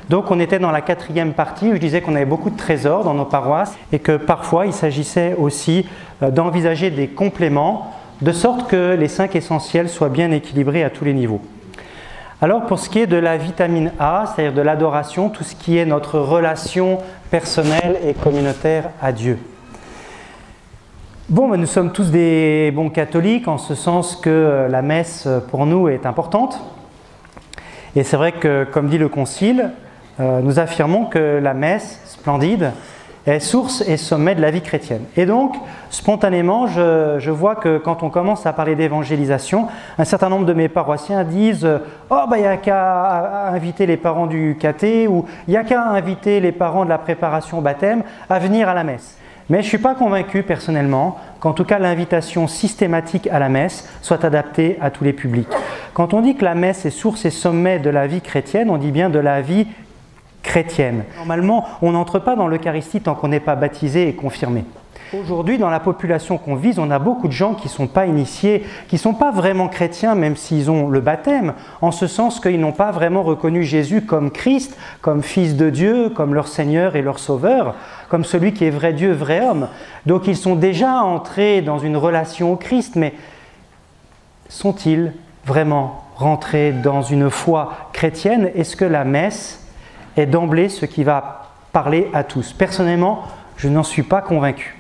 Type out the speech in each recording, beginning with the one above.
Donc on était dans la 4e partie où je disais qu'on avait beaucoup de trésors dans nos paroisses et que parfois il s'agissait aussi d'envisager des compléments de sorte que les 5 essentiels soient bien équilibrés à tous les niveaux. Alors pour ce qui est de la vitamine A, c'est-à-dire de l'adoration, tout ce qui est notre relation personnelle et communautaire à Dieu. Bon, nous sommes tous des bons catholiques en ce sens que la messe pour nous est importante. Et c'est vrai que, comme dit le Concile, nous affirmons que la messe, splendide, est source et sommet de la vie chrétienne. Et donc, spontanément, je vois que quand on commence à parler d'évangélisation, un certain nombre de mes paroissiens disent « Oh, il n'y a qu'à inviter les parents du caté » ou « Il n'y a qu'à inviter les parents de la préparation au baptême à venir à la messe ». Mais je ne suis pas convaincu personnellement qu'en tout cas l'invitation systématique à la messe soit adaptée à tous les publics. Quand on dit que la messe est source et sommet de la vie chrétienne, on dit bien de la vie chrétienne. Normalement, on n'entre pas dans l'Eucharistie tant qu'on n'est pas baptisé et confirmé. Aujourd'hui, dans la population qu'on vise, on a beaucoup de gens qui ne sont pas initiés, qui ne sont pas vraiment chrétiens, même s'ils ont le baptême, en ce sens qu'ils n'ont pas vraiment reconnu Jésus comme Christ, comme Fils de Dieu, comme leur Seigneur et leur Sauveur, comme celui qui est vrai Dieu, vrai homme. Donc ils sont déjà entrés dans une relation au Christ, mais sont-ils vraiment rentrés dans une foi chrétienne? Est-ce que la messe est d'emblée ce qui va parler à tous? Personnellement, je n'en suis pas convaincu.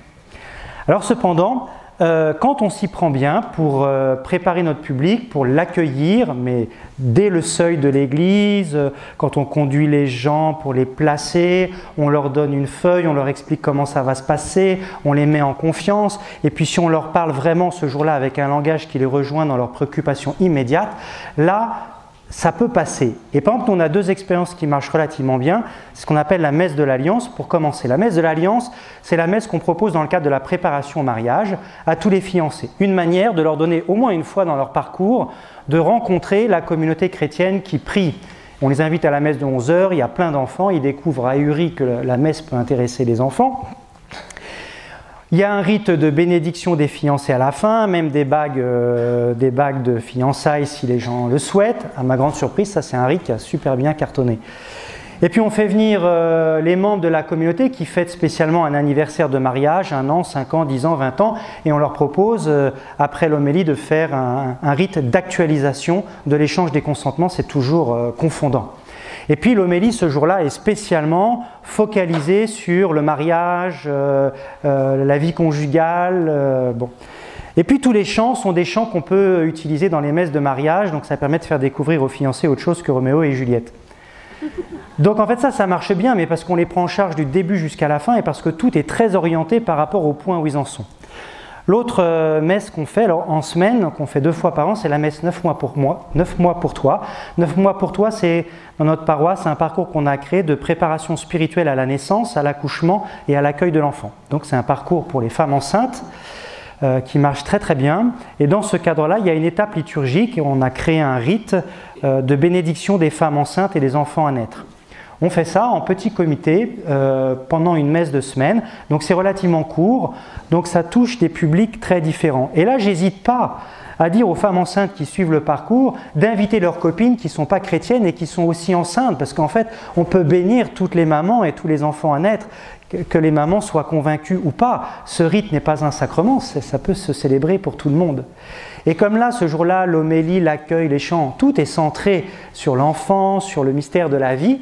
Alors cependant, quand on s'y prend bien pour préparer notre public, pour l'accueillir, mais dès le seuil de l'église, quand on conduit les gens pour les placer, on leur donne une feuille, on leur explique comment ça va se passer, on les met en confiance, et puis si on leur parle vraiment ce jour-là avec un langage qui les rejoint dans leurs préoccupations immédiates, là, ça peut passer. Et par exemple, on a 2 expériences qui marchent relativement bien. C'est ce qu'on appelle la messe de l'Alliance, pour commencer. La messe de l'Alliance, c'est la messe qu'on propose dans le cadre de la préparation au mariage à tous les fiancés. Une manière de leur donner au moins une fois dans leur parcours de rencontrer la communauté chrétienne qui prie. On les invite à la messe de 11 h, il y a plein d'enfants, ils découvrent ahuris que la messe peut intéresser les enfants. Il y a un rite de bénédiction des fiancés à la fin, même des bagues de fiançailles si les gens le souhaitent. À ma grande surprise, ça c'est un rite qui a super bien cartonné. Et puis on fait venir les membres de la communauté qui fêtent spécialement un anniversaire de mariage, 1 an, 5 ans, 10 ans, 20 ans, et on leur propose, après l'homélie, de faire un rite d'actualisation de l'échange des consentements, c'est toujours confondant. Et puis l'homélie ce jour-là est spécialement focalisée sur le mariage, la vie conjugale. Bon. Et puis tous les chants sont des chants qu'on peut utiliser dans les messes de mariage, donc ça permet de faire découvrir aux fiancés autre chose que Roméo et Juliette. Donc en fait ça marche bien, mais parce qu'on les prend en charge du début jusqu'à la fin et parce que tout est très orienté par rapport au point où ils en sont. L'autre messe qu'on fait en semaine, qu'on fait 2 fois par an, c'est la messe 9 mois pour moi, 9 mois pour toi. 9 mois pour toi, c'est dans notre paroisse un parcours qu'on a créé de préparation spirituelle à la naissance, à l'accouchement et à l'accueil de l'enfant. Donc c'est un parcours pour les femmes enceintes qui marche très très bien. Et dans ce cadre-là, il y a une étape liturgique et on a créé un rite de bénédiction des femmes enceintes et des enfants à naître. On fait ça en petit comité pendant une messe de semaine, donc c'est relativement court, donc ça touche des publics très différents. Et là, j'hésite pas à dire aux femmes enceintes qui suivent le parcours d'inviter leurs copines qui ne sont pas chrétiennes et qui sont aussi enceintes, parce qu'en fait, on peut bénir toutes les mamans et tous les enfants à naître, que les mamans soient convaincues ou pas. Ce rite n'est pas un sacrement, ça peut se célébrer pour tout le monde. Et comme là, ce jour-là, l'homélie, l'accueil, les chants, tout est centré sur l'enfant, sur le mystère de la vie,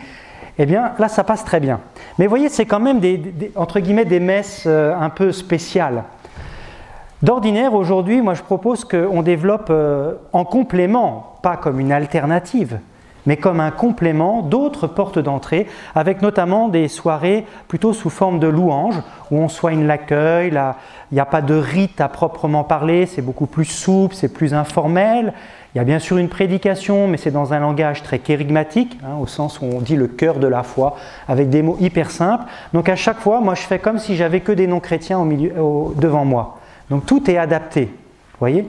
eh bien là ça passe très bien. Mais vous voyez, c'est quand même entre guillemets des messes un peu spéciales. D'ordinaire, aujourd'hui, moi je propose qu'on développe en complément, pas comme une alternative, mais comme un complément d'autres portes d'entrée, avec notamment des soirées plutôt sous forme de louanges, où on soigne l'accueil, il n'y a pas de rite à proprement parler, c'est beaucoup plus souple, c'est plus informel. Il y a bien sûr une prédication, mais c'est dans un langage très kérigmatique, au sens où on dit le cœur de la foi, avec des mots hyper simples. Donc à chaque fois, moi je fais comme si j'avais que des non-chrétiens devant moi. Donc tout est adapté, vous voyez.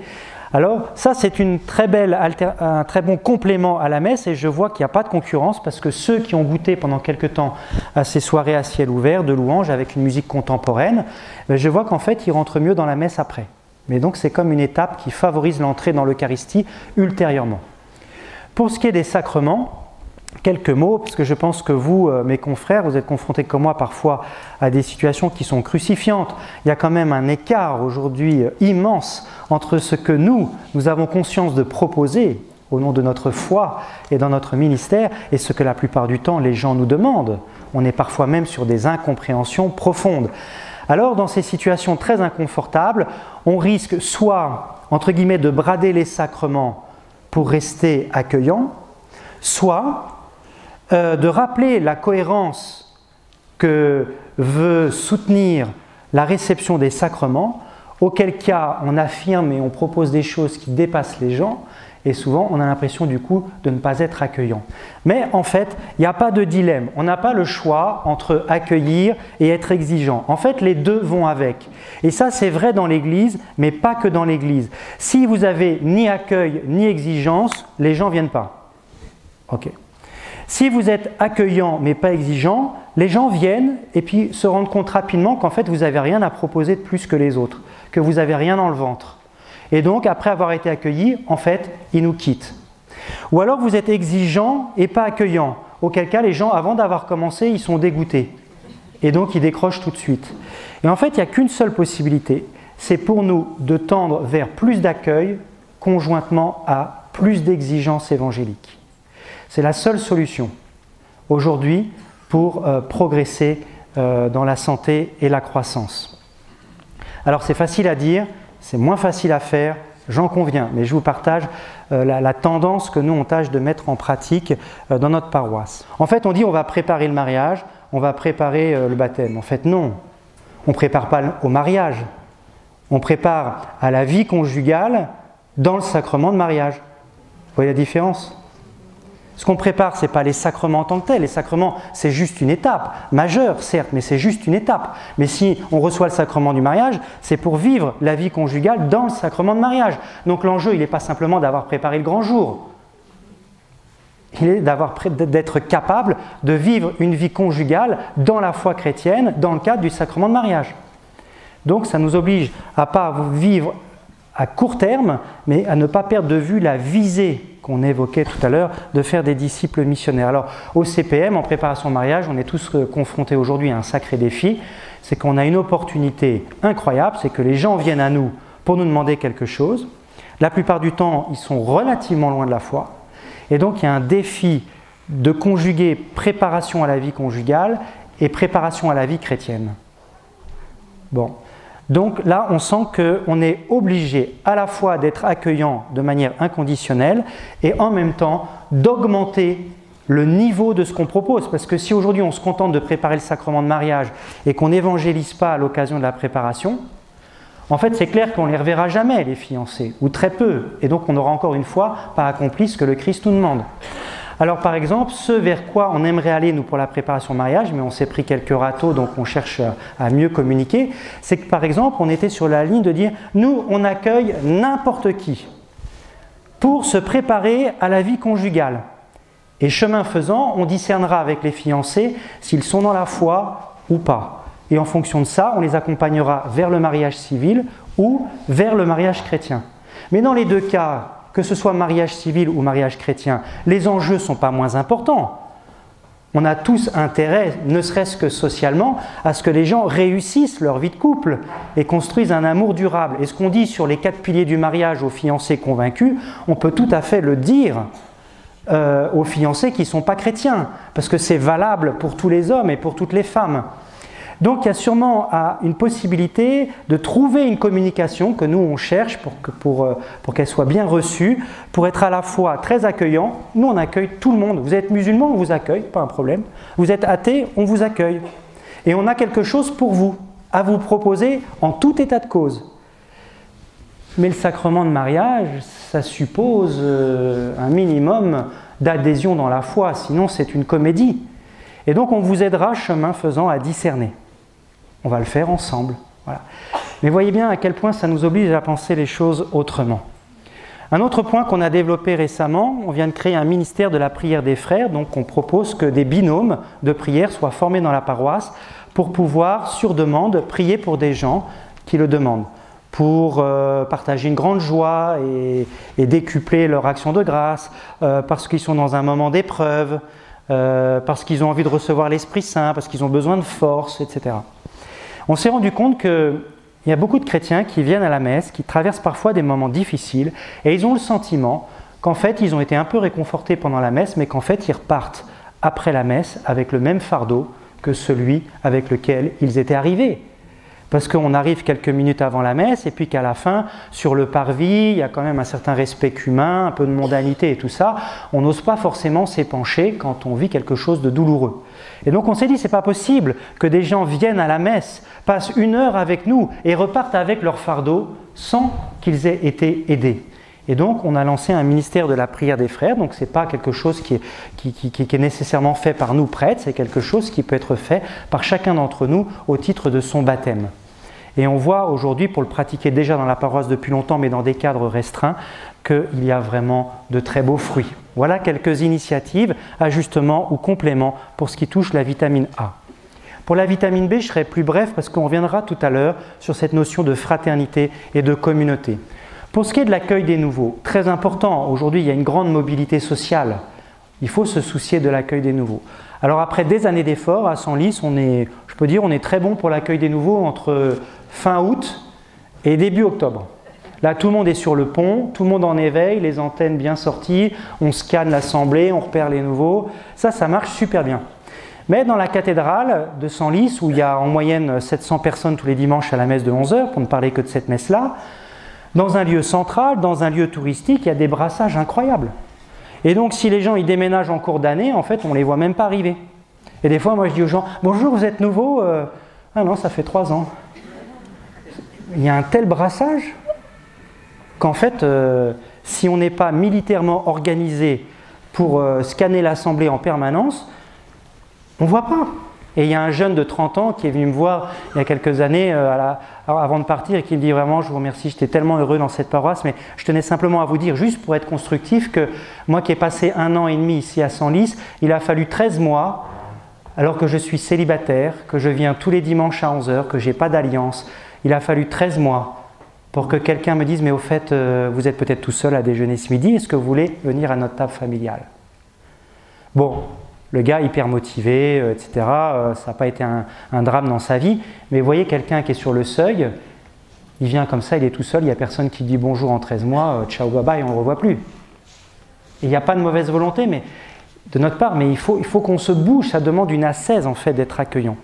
Alors ça c'est un très bon complément à la messe et je vois qu'il n'y a pas de concurrence parce que ceux qui ont goûté pendant quelque temps à ces soirées à ciel ouvert de louanges avec une musique contemporaine, je vois qu'en fait ils rentrent mieux dans la messe après. Mais donc c'est comme une étape qui favorise l'entrée dans l'Eucharistie ultérieurement. Pour ce qui est des sacrements, quelques mots, parce que je pense que vous, mes confrères, vous êtes confrontés comme moi parfois à des situations qui sont crucifiantes. Il y a quand même un écart aujourd'hui immense entre ce que nous avons conscience de proposer au nom de notre foi et dans notre ministère, et ce que la plupart du temps les gens nous demandent. On est parfois même sur des incompréhensions profondes. Alors, dans ces situations très inconfortables, on risque soit, entre guillemets, de brader les sacrements pour rester accueillant, soit de rappeler la cohérence que veut soutenir la réception des sacrements, auquel cas on affirme et on propose des choses qui dépassent les gens, et souvent on a l'impression du coup de ne pas être accueillant. Mais en fait, il n'y a pas de dilemme, on n'a pas le choix entre accueillir et être exigeant. En fait, les deux vont avec. Et ça, c'est vrai dans l'Église, mais pas que dans l'Église. Si vous avez ni accueil ni exigence, les gens ne viennent pas. Ok. Si vous êtes accueillant mais pas exigeant, les gens viennent et puis se rendent compte rapidement qu'en fait vous n'avez rien à proposer de plus que les autres, que vous n'avez rien dans le ventre. Et donc, après avoir été accueillis, en fait, ils nous quittent. Ou alors vous êtes exigeant et pas accueillant, auquel cas les gens, avant d'avoir commencé, ils sont dégoûtés. Et donc, ils décrochent tout de suite. Et en fait, il n'y a qu'une seule possibilité, c'est pour nous de tendre vers plus d'accueil, conjointement à plus d'exigence évangélique. C'est la seule solution, aujourd'hui, pour progresser dans la santé et la croissance. Alors, c'est facile à dire, c'est moins facile à faire, j'en conviens, mais je vous partage la tendance que nous, on tâche de mettre en pratique dans notre paroisse. En fait, on dit on va préparer le mariage, on va préparer le baptême. En fait, non, on ne prépare pas au mariage, on prépare à la vie conjugale dans le sacrement de mariage. Vous voyez la différence ? Ce qu'on prépare, ce n'est pas les sacrements en tant que tels. Les sacrements, c'est juste une étape, majeure certes, mais c'est juste une étape. Mais si on reçoit le sacrement du mariage, c'est pour vivre la vie conjugale dans le sacrement de mariage. Donc l'enjeu, il n'est pas simplement d'avoir préparé le grand jour. Il est d'être capable de vivre une vie conjugale dans la foi chrétienne, dans le cadre du sacrement de mariage. Donc ça nous oblige à ne pas vivre à court terme, mais à ne pas perdre de vue la visée qu'on évoquait tout à l'heure, de faire des disciples missionnaires. Alors, au CPM, en préparation au mariage, on est tous confrontés aujourd'hui à un sacré défi, c'est qu'on a une opportunité incroyable, c'est que les gens viennent à nous pour nous demander quelque chose. La plupart du temps, ils sont relativement loin de la foi, et donc il y a un défi de conjuguer préparation à la vie conjugale et préparation à la vie chrétienne. Bon. Donc là, on sent qu'on est obligé à la fois d'être accueillant de manière inconditionnelle et en même temps d'augmenter le niveau de ce qu'on propose. Parce que si aujourd'hui on se contente de préparer le sacrement de mariage et qu'on n'évangélise pas à l'occasion de la préparation, en fait c'est clair qu'on ne les reverra jamais, les fiancés, ou très peu. Et donc on n'aura encore une fois pas accompli ce que le Christ nous demande. Alors par exemple, ce vers quoi on aimerait aller nous pour la préparation au mariage, mais on s'est pris quelques râteaux donc on cherche à mieux communiquer, c'est que par exemple on était sur la ligne de dire nous on accueille n'importe qui pour se préparer à la vie conjugale. Et chemin faisant, on discernera avec les fiancés s'ils sont dans la foi ou pas. Et en fonction de ça, on les accompagnera vers le mariage civil ou vers le mariage chrétien. Mais dans les deux cas, que ce soit mariage civil ou mariage chrétien, les enjeux ne sont pas moins importants. On a tous intérêt, ne serait-ce que socialement, à ce que les gens réussissent leur vie de couple et construisent un amour durable. Et ce qu'on dit sur les 4 piliers du mariage aux fiancés convaincus, on peut tout à fait le dire aux fiancés qui ne sont pas chrétiens, parce que c'est valable pour tous les hommes et pour toutes les femmes. Donc il y a sûrement une possibilité de trouver une communication que nous on cherche pour qu'elle soit bien reçue, pour être à la fois très accueillant. Nous on accueille tout le monde. Vous êtes musulman, on vous accueille, pas un problème. Vous êtes athée, on vous accueille. Et on a quelque chose pour vous, à vous proposer en tout état de cause. Mais le sacrement de mariage, ça suppose un minimum d'adhésion dans la foi, sinon c'est une comédie. Et donc on vous aidera chemin faisant à discerner. On va le faire ensemble. Voilà. Mais voyez bien à quel point ça nous oblige à penser les choses autrement. Un autre point qu'on a développé récemment, on vient de créer un ministère de la prière des frères, donc on propose que des binômes de prière soient formés dans la paroisse pour pouvoir, sur demande, prier pour des gens qui le demandent. pour partager une grande joie et décupler leur action de grâce, parce qu'ils sont dans un moment d'épreuve, parce qu'ils ont envie de recevoir l'Esprit Saint, parce qu'ils ont besoin de force, etc. On s'est rendu compte qu'il y a beaucoup de chrétiens qui viennent à la messe, qui traversent parfois des moments difficiles, et ils ont le sentiment qu'en fait, ils ont été un peu réconfortés pendant la messe, mais qu'en fait, ils repartent après la messe avec le même fardeau que celui avec lequel ils étaient arrivés. Parce qu'on arrive quelques minutes avant la messe, et puis qu'à la fin, sur le parvis, il y a quand même un certain respect humain, un peu de mondanité et tout ça. On n'ose pas forcément s'épancher quand on vit quelque chose de douloureux. Et donc on s'est dit, c'est pas possible que des gens viennent à la messe, passent 1 heure avec nous et repartent avec leur fardeau sans qu'ils aient été aidés. Et donc on a lancé un ministère de la prière des frères, donc ce n'est pas quelque chose qui est nécessairement fait par nous prêtres, c'est quelque chose qui peut être fait par chacun d'entre nous au titre de son baptême. Et on voit aujourd'hui, pour le pratiquer déjà dans la paroisse depuis longtemps, mais dans des cadres restreints, qu'il y a vraiment de très beaux fruits. Voilà quelques initiatives, ajustements ou compléments pour ce qui touche la vitamine A. Pour la vitamine B, je serai plus bref parce qu'on reviendra tout à l'heure sur cette notion de fraternité et de communauté. Pour ce qui est de l'accueil des nouveaux, très important, aujourd'hui il y a une grande mobilité sociale, il faut se soucier de l'accueil des nouveaux. Alors après des années d'efforts, à Senlis, on est très bon pour l'accueil des nouveaux entre fin août et début octobre. Là tout le monde est sur le pont, tout le monde en éveille, les antennes bien sorties, on scanne l'assemblée, on repère les nouveaux, ça marche super bien. Mais dans la cathédrale de Senlis, où il y a en moyenne 700 personnes tous les dimanches à la messe de 11h, pour ne parler que de cette messe-là, dans un lieu central, dans un lieu touristique, il y a des brassages incroyables. Et donc, si les gens ils déménagent en cours d'année, en fait, on ne les voit même pas arriver. Et des fois, moi, je dis aux gens, « Bonjour, vous êtes nouveau ?» Ah non, ça fait 3 ans. Il y a un tel brassage qu'en fait, si on n'est pas militairement organisé pour scanner l'assemblée en permanence, on ne voit pas. Et il y a un jeune de 30 ans qui est venu me voir il y a quelques années avant de partir et qui me dit vraiment, je vous remercie, j'étais tellement heureux dans cette paroisse, mais je tenais simplement à vous dire, juste pour être constructif, que moi qui ai passé 1 an et demi ici à Senlis, il a fallu 13 mois, alors que je suis célibataire, que je viens tous les dimanches à 11h, que je n'ai pas d'alliance, il a fallu 13 mois pour que quelqu'un me dise, mais au fait, vous êtes peut-être tout seul à déjeuner ce midi, est-ce que vous voulez venir à notre table familiale? Bon. Le gars hyper motivé, etc. Ça n'a pas été un drame dans sa vie. Mais vous voyez quelqu'un qui est sur le seuil, il vient comme ça, il est tout seul, il n'y a personne qui dit bonjour en 13 mois, ciao, bye bye, on ne le revoit plus. Il n'y a pas de mauvaise volonté de notre part, mais il faut qu'on se bouge, ça demande une ascèse en fait d'être accueillant.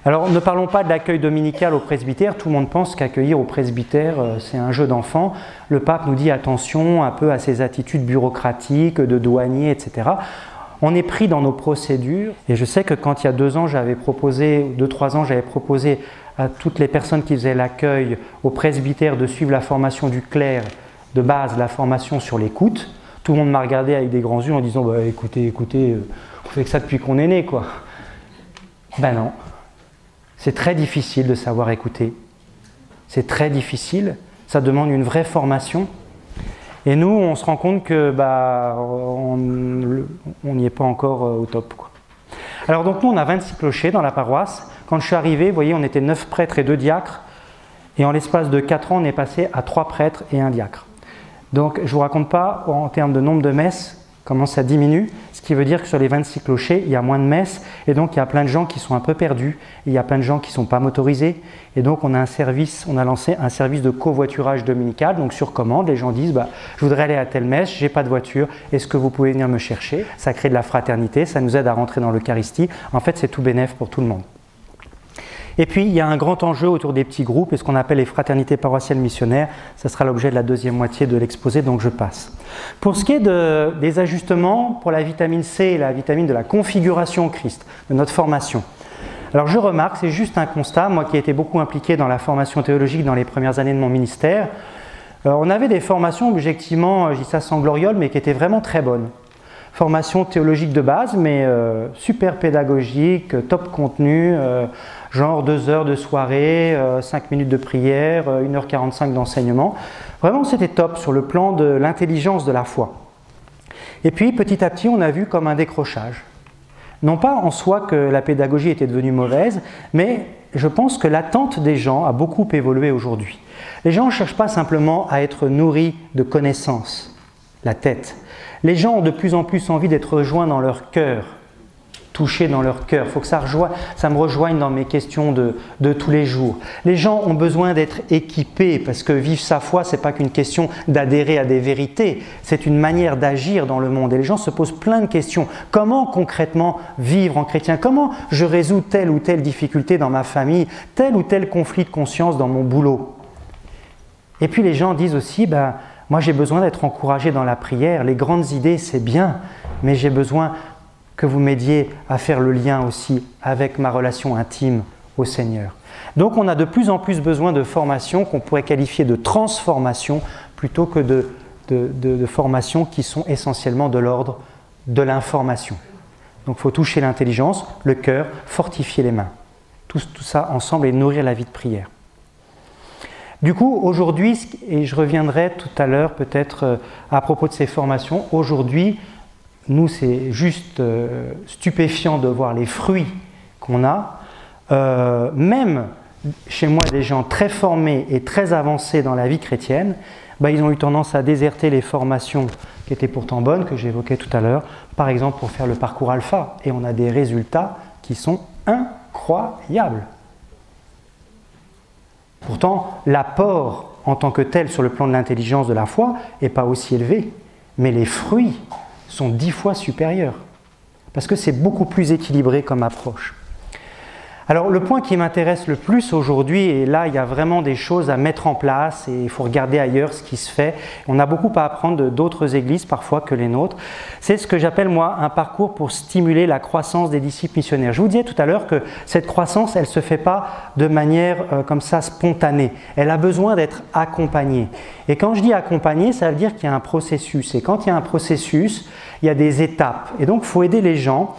Alors ne parlons pas de l'accueil dominical au presbytère, tout le monde pense qu'accueillir au presbytère c'est un jeu d'enfant. Le pape nous dit attention un peu à ces attitudes bureaucratiques, de douanier, etc. On est pris dans nos procédures et je sais que quand il y a 2 ans, 2-3 ans, j'avais proposé à toutes les personnes qui faisaient l'accueil au presbytère de suivre la formation du clerc de base, la formation sur l'écoute. Tout le monde m'a regardé avec des grands yeux en disant bah, écoutez, on fait que ça depuis qu'on est né quoi. Ben non, c'est très difficile de savoir écouter. C'est très difficile, ça demande une vraie formation. Et nous, on se rend compte que on n'y est pas encore au top, quoi. Alors donc nous, on a 26 clochers dans la paroisse. Quand je suis arrivé, vous voyez, on était 9 prêtres et 2 diacres. Et en l'espace de 4 ans, on est passé à 3 prêtres et 1 diacre. Donc je ne vous raconte pas, en termes de nombre de messes, comment ça diminue. Ce qui veut dire que sur les 26 clochers, il y a moins de messes. Et donc il y a plein de gens qui sont un peu perdus. Il y a plein de gens qui ne sont pas motorisés. Et donc on a lancé un service de covoiturage dominical. Donc sur commande, les gens disent je voudrais aller à telle messe, je n'ai pas de voiture, est-ce que vous pouvez venir me chercher? Ça crée de la fraternité, ça nous aide à rentrer dans l'Eucharistie. En fait, c'est tout bénef pour tout le monde. Et puis, il y a un grand enjeu autour des petits groupes et ce qu'on appelle les fraternités paroissiales missionnaires. Ça sera l'objet de la deuxième moitié de l'exposé, donc je passe. Pour ce qui est des ajustements pour la vitamine C et la vitamine de la configuration au Christ, de notre formation. Alors je remarque, c'est juste un constat, moi qui ai été beaucoup impliqué dans la formation théologique dans les premières années de mon ministère, on avait des formations objectivement, je dis ça sans gloriole, mais qui étaient vraiment très bonnes. Formation théologique de base, mais super pédagogique, top contenu, genre 2 heures de soirée, 5 minutes de prière, 1h45 d'enseignement. Vraiment, c'était top sur le plan de l'intelligence de la foi. Et puis, petit à petit, on a vu comme un décrochage. Non pas en soi que la pédagogie était devenue mauvaise, mais je pense que l'attente des gens a beaucoup évolué aujourd'hui. Les gens ne cherchent pas simplement à être nourris de connaissances, la tête. Les gens ont de plus en plus envie d'être rejoints dans leur cœur, touchés dans leur cœur. Il faut que ça me rejoigne dans mes questions de tous les jours. Les gens ont besoin d'être équipés parce que vivre sa foi, ce n'est pas qu'une question d'adhérer à des vérités, c'est une manière d'agir dans le monde. Et les gens se posent plein de questions. Comment concrètement vivre en chrétien? Comment je résous telle ou telle difficulté dans ma famille, tel ou tel conflit de conscience dans mon boulot? Et puis les gens disent aussi, moi j'ai besoin d'être encouragé dans la prière, les grandes idées c'est bien, mais j'ai besoin que vous m'aidiez à faire le lien aussi avec ma relation intime au Seigneur. Donc on a de plus en plus besoin de formations qu'on pourrait qualifier de transformation plutôt que de formations qui sont essentiellement de l'ordre de l'information. Donc il faut toucher l'intelligence, le cœur, fortifier les mains. Tout ça ensemble et nourrir la vie de prière. Du coup, aujourd'hui, et je reviendrai tout à l'heure peut-être à propos de ces formations, aujourd'hui, nous c'est juste stupéfiant de voir les fruits qu'on a. Même chez moi, des gens très formés et très avancés dans la vie chrétienne, ils ont eu tendance à déserter les formations qui étaient pourtant bonnes, que j'évoquais tout à l'heure, par exemple pour faire le parcours alpha. Et on a des résultats qui sont incroyables. Pourtant, l'apport en tant que tel sur le plan de l'intelligence de la foi n'est pas aussi élevé, mais les fruits sont 10 fois supérieurs, parce que c'est beaucoup plus équilibré comme approche. Alors le point qui m'intéresse le plus aujourd'hui, et là il y a vraiment des choses à mettre en place et il faut regarder ailleurs ce qui se fait, on a beaucoup à apprendre d'autres églises parfois que les nôtres, c'est ce que j'appelle moi un parcours pour stimuler la croissance des disciples missionnaires. Je vous disais tout à l'heure que cette croissance elle ne se fait pas de manière comme ça spontanée, elle a besoin d'être accompagnée. Et quand je dis accompagnée, ça veut dire qu'il y a un processus, et quand il y a un processus, il y a des étapes, et donc il faut aider les gens,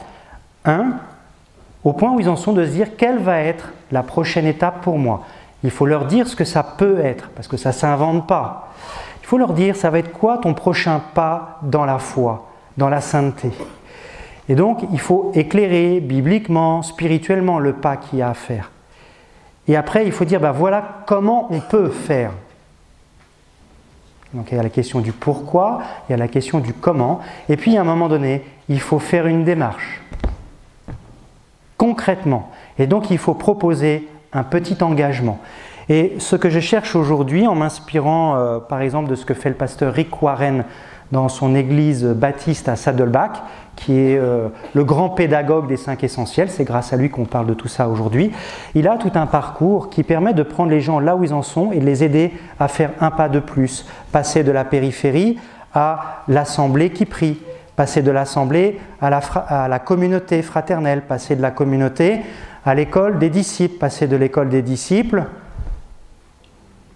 au point où ils en sont de se dire quelle va être la prochaine étape pour moi. Il faut leur dire ce que ça peut être, parce que ça ne s'invente pas. Il faut leur dire ça va être quoi ton prochain pas dans la foi, dans la sainteté. Et donc il faut éclairer bibliquement, spirituellement le pas qu'il y a à faire. Et après il faut dire voilà comment on peut faire. Donc il y a la question du pourquoi, il y a la question du comment, et puis à un moment donné, il faut faire une démarche. Concrètement. Et donc il faut proposer un petit engagement. Et ce que je cherche aujourd'hui, en m'inspirant par exemple de ce que fait le pasteur Rick Warren dans son église baptiste à Saddleback, qui est le grand pédagogue des 5 essentiels, c'est grâce à lui qu'on parle de tout ça aujourd'hui, il a tout un parcours qui permet de prendre les gens là où ils en sont et de les aider à faire un pas de plus, passer de la périphérie à l'assemblée qui prie, passer de l'assemblée à la communauté fraternelle, passer de la communauté à l'école des disciples, passer de l'école des disciples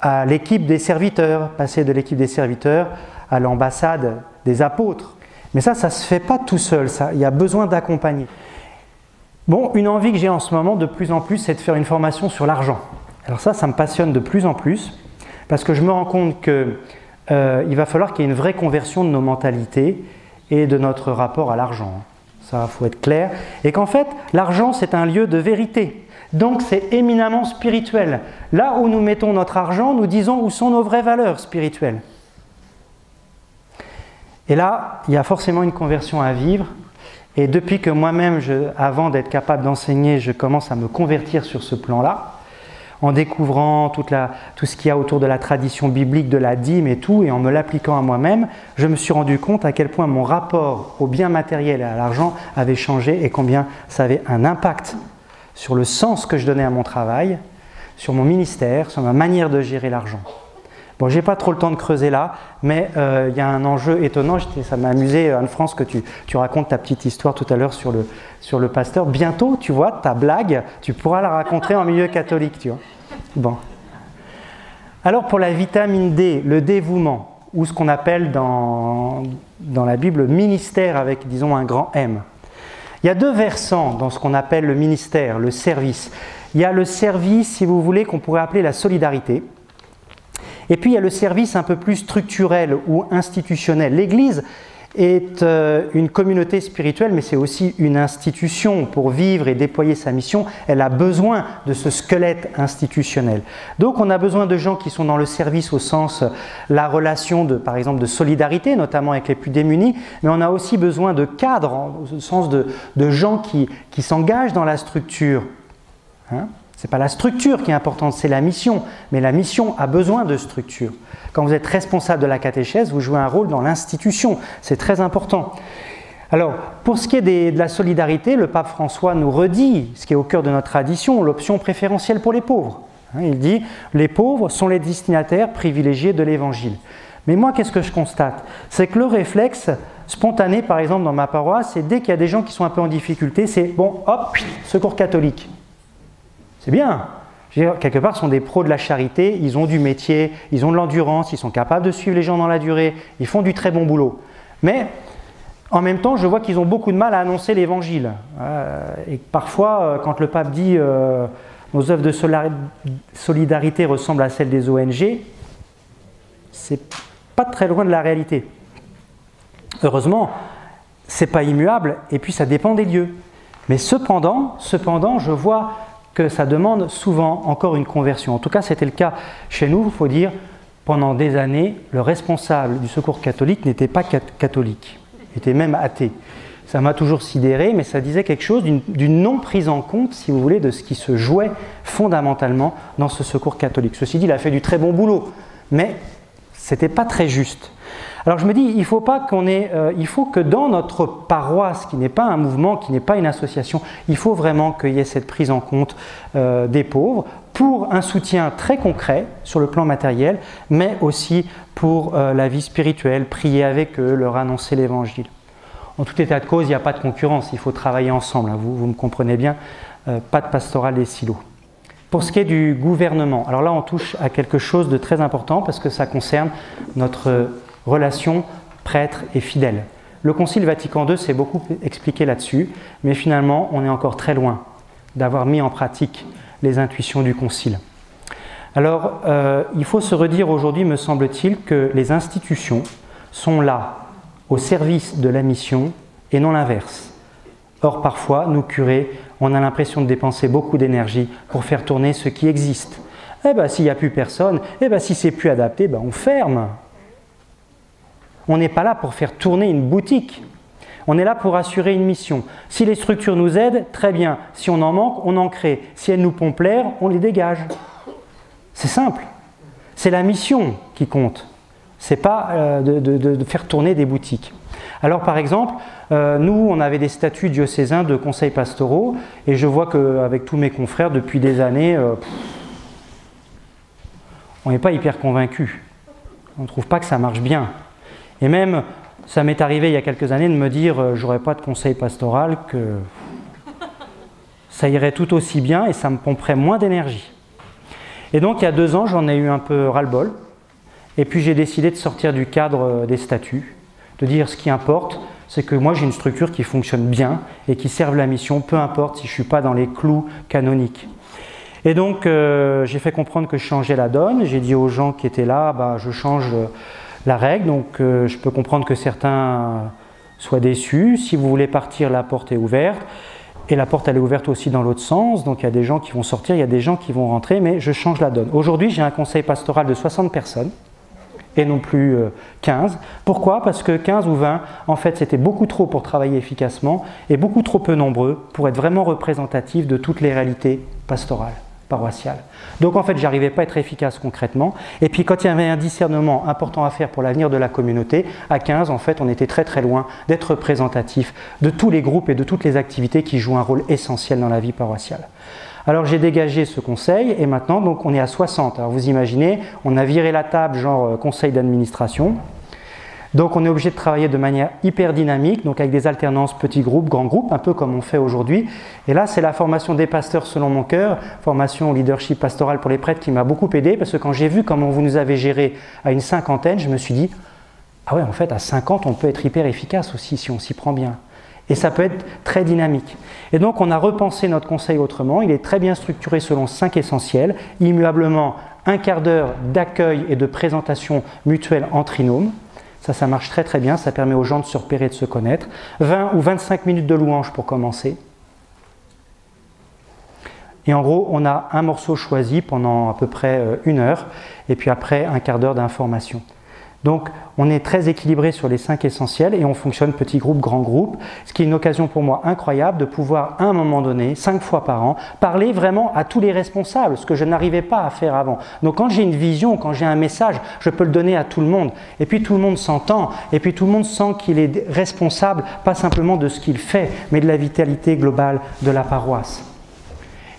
à l'équipe des serviteurs, passer de l'équipe des serviteurs à l'ambassade des apôtres. Mais ça ne se fait pas tout seul, il y a besoin d'accompagner. Bon, une envie que j'ai en ce moment de plus en plus, c'est de faire une formation sur l'argent. Alors ça me passionne de plus en plus, parce que je me rends compte qu'il va falloir qu'il y ait une vraie conversion de nos mentalités et de notre rapport à l'argent. Ça, il faut être clair. Et qu'en fait, l'argent, c'est un lieu de vérité. Donc, c'est éminemment spirituel. Là où nous mettons notre argent, nous disons où sont nos vraies valeurs spirituelles. Et là, il y a forcément une conversion à vivre. Et depuis que moi-même, avant d'être capable d'enseigner, je commence à me convertir sur ce plan-là, en découvrant tout ce qu'il y a autour de la tradition biblique, de la dîme et tout, et en me l'appliquant à moi-même, je me suis rendu compte à quel point mon rapport au bien matériel et à l'argent avait changé et combien ça avait un impact sur le sens que je donnais à mon travail, sur mon ministère, sur ma manière de gérer l'argent. Bon, j'ai pas trop le temps de creuser là, mais il y a un enjeu étonnant. Ça m'a amusé, Anne-France, que tu racontes ta petite histoire tout à l'heure sur le pasteur. Bientôt, tu vois, ta blague, tu pourras la raconter en milieu catholique, tu vois. Bon. Alors pour la vitamine D, le dévouement, ou ce qu'on appelle dans la Bible le ministère avec, disons, un grand M. Il y a 2 versants dans ce qu'on appelle le ministère, le service. Il y a le service, si vous voulez, qu'on pourrait appeler la solidarité. Et puis il y a le service un peu plus structurel ou institutionnel. L'Église est une communauté spirituelle, mais c'est aussi une institution. Pour vivre et déployer sa mission, elle a besoin de ce squelette institutionnel. Donc on a besoin de gens qui sont dans le service au sens la relation par exemple de solidarité, notamment avec les plus démunis, mais on a aussi besoin de cadres, au sens de gens qui s'engagent dans la structure. Hein? Ce n'est pas la structure qui est importante, c'est la mission, mais la mission a besoin de structure. Quand vous êtes responsable de la catéchèse, vous jouez un rôle dans l'institution, c'est très important. Alors, pour ce qui est de la solidarité, le pape François nous redit, ce qui est au cœur de notre tradition, l'option préférentielle pour les pauvres. Il dit « Les pauvres sont les destinataires privilégiés de l'Évangile ». Mais moi, qu'est-ce que je constate? C'est que le réflexe spontané, par exemple, dans ma paroisse, c'est dès qu'il y a des gens qui sont un peu en difficulté, c'est « bon, hop, secours catholique ». C'est bien. Je veux dire, quelque part, ce sont des pros de la charité, ils ont du métier, ils ont de l'endurance, ils sont capables de suivre les gens dans la durée, ils font du très bon boulot. Mais en même temps, je vois qu'ils ont beaucoup de mal à annoncer l'évangile. Et parfois, quand le pape dit nos œuvres de solidarité ressemblent à celles des ONG, c'est pas très loin de la réalité. Heureusement, c'est pas immuable et puis ça dépend des lieux. Mais cependant, je vois que ça demande souvent encore une conversion. En tout cas, c'était le cas chez nous. Il faut dire, pendant des années, le responsable du secours catholique n'était pas catholique, il était même athée. Ça m'a toujours sidéré, mais ça disait quelque chose d'une non prise en compte, si vous voulez, de ce qui se jouait fondamentalement dans ce secours catholique. Ceci dit, il a fait du très bon boulot, mais ce n'était pas très juste. Alors je me dis, il faut que dans notre paroisse, qui n'est pas un mouvement, qui n'est pas une association, il faut vraiment qu'il y ait cette prise en compte des pauvres pour un soutien très concret sur le plan matériel, mais aussi pour la vie spirituelle, prier avec eux, leur annoncer l'évangile. En tout état de cause, il n'y a pas de concurrence, il faut travailler ensemble, hein, vous me comprenez bien, pas de pastoral des silos. Pour ce qui est du gouvernement, alors là on touche à quelque chose de très important parce que ça concerne notre relation prêtre et fidèle. Le Concile Vatican II s'est beaucoup expliqué là-dessus, mais finalement on est encore très loin d'avoir mis en pratique les intuitions du Concile. Alors il faut se redire aujourd'hui, me semble-t-il, que les institutions sont là au service de la mission et non l'inverse. Or parfois, nous curés, on a l'impression de dépenser beaucoup d'énergie pour faire tourner ce qui existe. Eh bien s'il n'y a plus personne, eh bien si c'est plus adapté, ben on ferme. On n'est pas là pour faire tourner une boutique. On est là pour assurer une mission. Si les structures nous aident, très bien. Si on en manque, on en crée. Si elles nous pompent l'air, on les dégage. C'est simple. C'est la mission qui compte. Ce n'est pas de faire tourner des boutiques. Alors par exemple, nous, on avait des statuts diocésains de conseils pastoraux et je vois qu'avec tous mes confrères, depuis des années, on n'est pas hyper convaincus. On ne trouve pas que ça marche bien. Et même, ça m'est arrivé il y a quelques années de me dire j'aurais pas de conseil pastoral, que ça irait tout aussi bien et ça me pomperait moins d'énergie. Et donc il y a 2 ans, j'en ai eu un peu ras-le-bol. Et puis j'ai décidé de sortir du cadre des statuts, de dire ce qui importe, c'est que moi j'ai une structure qui fonctionne bien et qui serve la mission, peu importe si je ne suis pas dans les clous canoniques. Et donc j'ai fait comprendre que je changeais la donne, j'ai dit aux gens qui étaient là, bah, je change la règle, donc je peux comprendre que certains soient déçus. Si vous voulez partir, la porte est ouverte. Et la porte, elle est ouverte aussi dans l'autre sens. Donc il y a des gens qui vont sortir, il y a des gens qui vont rentrer, mais je change la donne. Aujourd'hui, j'ai un conseil pastoral de 60 personnes et non plus 15. Pourquoi? Parce que 15 ou 20, en fait, c'était beaucoup trop pour travailler efficacement et beaucoup trop peu nombreux pour être vraiment représentatifs de toutes les réalités pastorales, paroissiales. Donc en fait, j'arrivais pas à être efficace concrètement. Et puis quand il y avait un discernement important à faire pour l'avenir de la communauté, à 15, en fait, on était très très loin d'être représentatif de tous les groupes et de toutes les activités qui jouent un rôle essentiel dans la vie paroissiale. Alors j'ai dégagé ce conseil et maintenant donc on est à 60. Alors vous imaginez, on a viré la table genre conseil d'administration. Donc on est obligé de travailler de manière hyper dynamique, donc avec des alternances petits groupes, grands groupes, un peu comme on fait aujourd'hui. Et là c'est la formation des pasteurs selon mon cœur, formation au leadership pastoral pour les prêtres qui m'a beaucoup aidé parce que quand j'ai vu comment vous nous avez géré à une cinquantaine, je me suis dit ah ouais en fait à 50 on peut être hyper efficace aussi si on s'y prend bien. Et ça peut être très dynamique. Et donc on a repensé notre conseil autrement, il est très bien structuré selon 5 essentiels, immuablement un quart d'heure d'accueil et de présentation mutuelle en trinôme, Ça marche très très bien, ça permet aux gens de se repérer, de se connaître. 20 ou 25 minutes de louange pour commencer. Et en gros, on a un morceau choisi pendant à peu près 1 heure, et puis après un quart d'heure d'information. Donc, on est très équilibré sur les 5 essentiels et on fonctionne petit groupe, grand groupe, ce qui est une occasion pour moi incroyable de pouvoir, à un moment donné, 5 fois par an, parler vraiment à tous les responsables, ce que je n'arrivais pas à faire avant. Donc, quand j'ai une vision, quand j'ai un message, je peux le donner à tout le monde. Et puis, tout le monde s'entend, et puis tout le monde sent qu'il est responsable, pas simplement de ce qu'il fait, mais de la vitalité globale de la paroisse.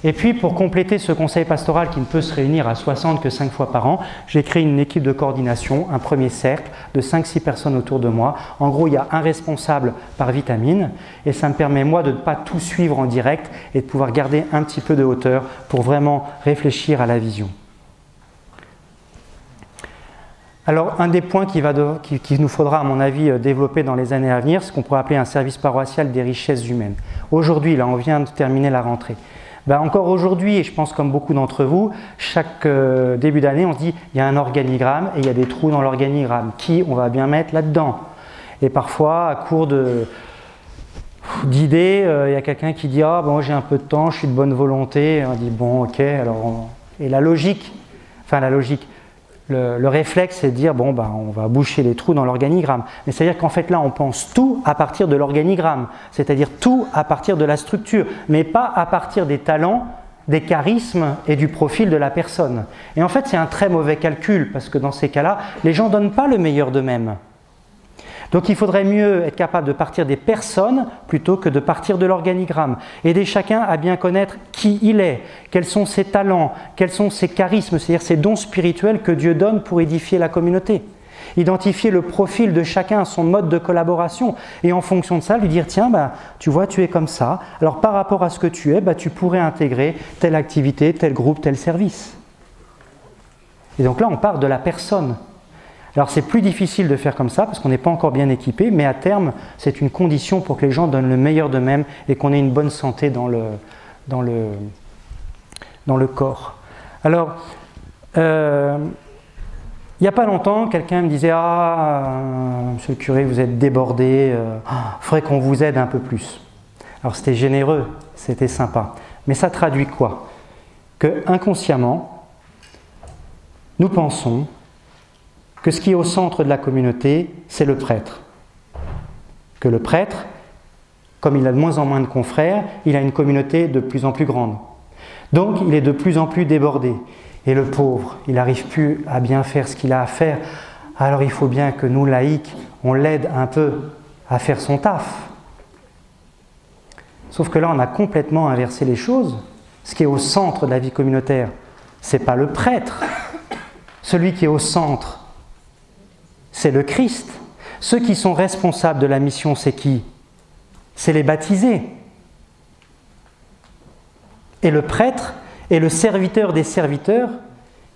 Et puis, pour compléter ce conseil pastoral qui ne peut se réunir à 60 que 5 fois par an, j'ai créé une équipe de coordination, un premier cercle de 5-6 personnes autour de moi. En gros, il y a un responsable par vitamine et ça me permet, moi, de ne pas tout suivre en direct et de pouvoir garder un petit peu de hauteur pour vraiment réfléchir à la vision. Alors, un des points qu'il nous faudra, à mon avis, développer dans les années à venir, c'est ce qu'on pourrait appeler un service paroissial des richesses humaines. Aujourd'hui, là, on vient de terminer la rentrée. Encore aujourd'hui, et je pense comme beaucoup d'entre vous, chaque début d'année, on se dit il y a un organigramme et il y a des trous dans l'organigramme. Qui on va bien mettre là-dedans? Et parfois, à court d'idées, il y a quelqu'un qui dit « Ah, bon, j'ai un peu de temps, je suis de bonne volonté. » On dit « Bon, ok. » Et la logique, le réflexe, c'est de dire « Bon, on va boucher les trous dans l'organigramme. » Mais c'est-à-dire qu'en fait, là, on pense tout à partir de l'organigramme, c'est-à-dire tout à partir de la structure, mais pas à partir des talents, des charismes et du profil de la personne. Et en fait, c'est un très mauvais calcul, parce que dans ces cas-là, les gens ne donnent pas le meilleur d'eux-mêmes. Donc il faudrait mieux être capable de partir des personnes plutôt que de partir de l'organigramme. Aider chacun à bien connaître qui il est, quels sont ses talents, quels sont ses charismes, c'est-à-dire ses dons spirituels que Dieu donne pour édifier la communauté. Identifier le profil de chacun, son mode de collaboration, et en fonction de ça, lui dire « Tiens, tu vois, tu es comme ça, alors par rapport à ce que tu es, tu pourrais intégrer telle activité, tel groupe, tel service. » Et donc là, on part de la personne. Alors c'est plus difficile de faire comme ça parce qu'on n'est pas encore bien équipé, mais à terme, c'est une condition pour que les gens donnent le meilleur d'eux-mêmes et qu'on ait une bonne santé dans le corps. Alors, il n'y a pas longtemps, quelqu'un me disait « Ah, monsieur le curé, vous êtes débordé, faudrait qu'on vous aide un peu plus. » Alors c'était généreux, c'était sympa. Mais ça traduit quoi? Que inconsciemment, nous pensons que ce qui est au centre de la communauté, c'est le prêtre. Que le prêtre, comme il a de moins en moins de confrères, il a une communauté de plus en plus grande. Donc, il est de plus en plus débordé. Et le pauvre, il n'arrive plus à bien faire ce qu'il a à faire. Alors, il faut bien que nous, laïcs, on l'aide un peu à faire son taf. Sauf que là, on a complètement inversé les choses. Ce qui est au centre de la vie communautaire, ce n'est pas le prêtre. Celui qui est au centre, c'est le Christ. Ceux qui sont responsables de la mission, c'est qui? C'est les baptisés. Et le prêtre est le serviteur des serviteurs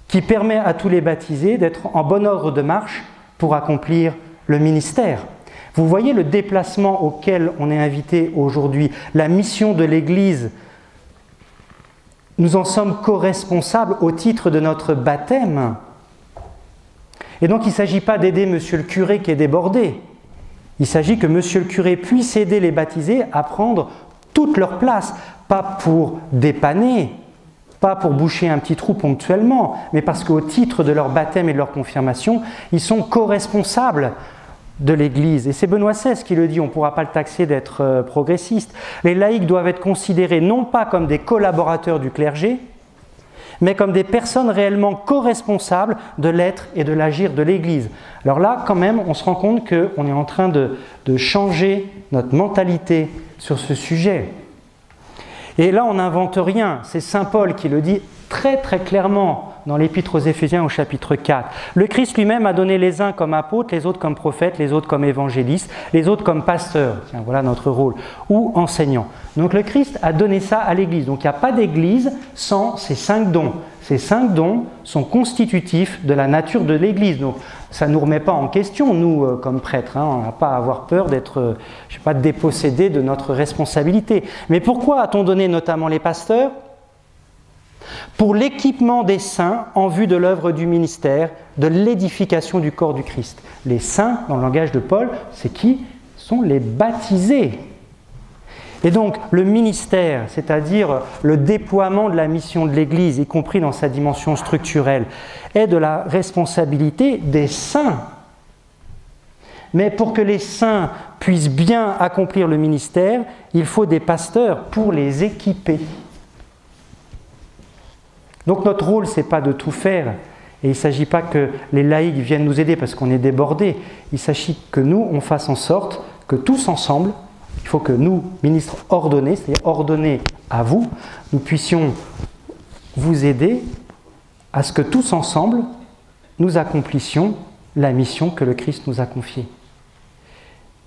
qui permet à tous les baptisés d'être en bon ordre de marche pour accomplir le ministère. Vous voyez le déplacement auquel on est invité aujourd'hui, la mission de l'Église. Nous en sommes co-responsables au titre de notre baptême. Et donc il ne s'agit pas d'aider monsieur le curé qui est débordé. Il s'agit que monsieur le curé puisse aider les baptisés à prendre toute leur place, pas pour dépanner, pas pour boucher un petit trou ponctuellement, mais parce qu'au titre de leur baptême et de leur confirmation, ils sont co-responsables de l'Église. Et c'est Benoît XVI qui le dit, on ne pourra pas le taxer d'être progressiste. Les laïcs doivent être considérés non pas comme des collaborateurs du clergé, mais comme des personnes réellement co-responsables de l'être et de l'agir de l'Église. Alors là, quand même, on se rend compte qu'on est en train de changer notre mentalité sur ce sujet. Et là, on n'invente rien. C'est saint Paul qui le dit très très clairement dans l'Épître aux Éphésiens au chapitre 4. Le Christ lui-même a donné les uns comme apôtres, les autres comme prophètes, les autres comme évangélistes, les autres comme pasteurs. Tiens, voilà notre rôle. Ou enseignants. Donc le Christ a donné ça à l'Église. Donc il n'y a pas d'Église sans ces 5 dons. Ces 5 dons sont constitutifs de la nature de l'Église. Donc ça ne nous remet pas en question, nous, comme prêtres. On n'a pas à avoir peur d'être, dépossédés de notre responsabilité. Mais pourquoi a-t-on donné notamment les pasteurs ? pour l'équipement des saints en vue de l'œuvre du ministère, de l'édification du corps du Christ. Les saints, dans le langage de Paul, c'est qui? Sont les baptisés. Et donc, le ministère, c'est-à-dire le déploiement de la mission de l'Église, y compris dans sa dimension structurelle, est de la responsabilité des saints. Mais pour que les saints puissent bien accomplir le ministère, il faut des pasteurs pour les équiper. Donc notre rôle, ce n'est pas de tout faire, et il ne s'agit pas que les laïcs viennent nous aider parce qu'on est débordés. Il s'agit que nous, on fasse en sorte que tous ensemble, il faut que nous, ministres ordonnés, c'est-à-dire ordonnés à vous, nous puissions vous aider à ce que tous ensemble, nous accomplissions la mission que le Christ nous a confiée.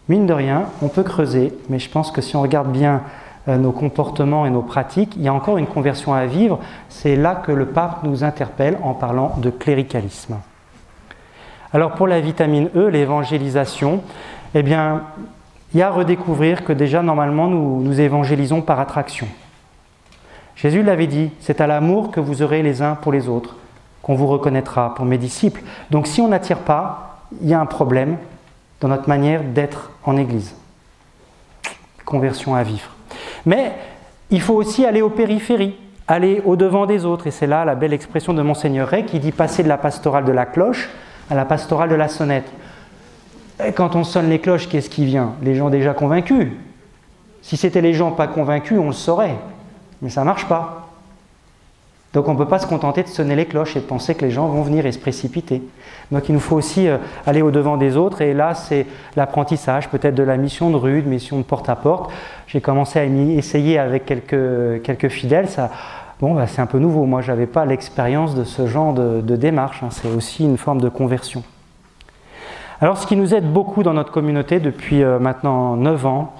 Mine de rien, on peut creuser, mais je pense que si on regarde bien nos comportements et nos pratiques, il y a encore une conversion à vivre. C'est là que le pape nous interpelle en parlant de cléricalisme. Alors pour la vitamine E, l'évangélisation, eh bien, il y a à redécouvrir que déjà, normalement, nous évangélisons par attraction. Jésus l'avait dit, c'est à l'amour que vous aurez les uns pour les autres, qu'on vous reconnaîtra pour mes disciples. Donc si on n'attire pas, il y a un problème dans notre manière d'être en Église. Conversion à vivre. Mais il faut aussi aller aux périphéries, aller au-devant des autres. Et c'est là la belle expression de Monseigneur Ray qui dit passer de la pastorale de la cloche à la pastorale de la sonnette. Et quand on sonne les cloches, qu'est-ce qui vient? Les gens déjà convaincus. Si c'était les gens pas convaincus, on le saurait. Mais ça ne marche pas. Donc on ne peut pas se contenter de sonner les cloches et de penser que les gens vont venir et se précipiter. Donc il nous faut aussi aller au-devant des autres. Et là, c'est l'apprentissage peut-être de la mission de rue, de mission de porte-à-porte. J'ai commencé à essayer avec quelques fidèles. Ça, bon, c'est un peu nouveau. Moi, je n'avais pas l'expérience de ce genre de démarche. C'est aussi une forme de conversion. Alors ce qui nous aide beaucoup dans notre communauté depuis maintenant 9 ans,